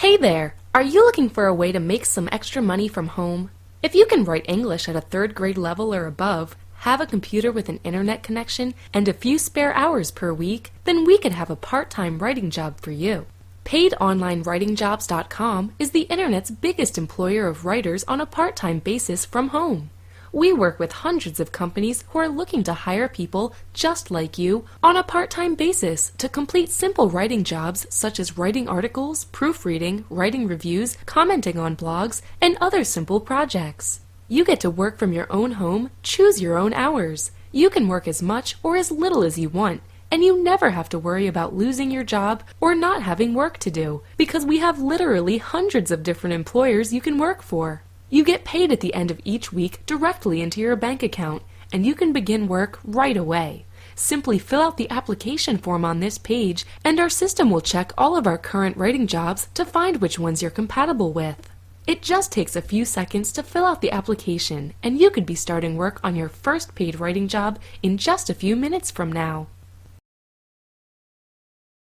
Hey there! Are you looking for a way to make some extra money from home? If you can write English at a third grade level or above, have a computer with an internet connection, and a few spare hours per week, then we could have a part-time writing job for you. PaidOnlineWritingJobs.com is the internet's biggest employer of writers on a part-time basis from home. We work with hundreds of companies who are looking to hire people just like you on a part-time basis to complete simple writing jobs such as writing articles, proofreading, writing reviews, commenting on blogs, and other simple projects. You get to work from your own home, choose your own hours. You can work as much or as little as you want, and you never have to worry about losing your job or not having work to do, because we have literally hundreds of different employers you can work for. You get paid at the end of each week directly into your bank account, and you can begin work right away. Simply fill out the application form on this page, and our system will check all of our current writing jobs to find which ones you're compatible with. It just takes a few seconds to fill out the application, and you could be starting work on your first paid writing job in just a few minutes from now.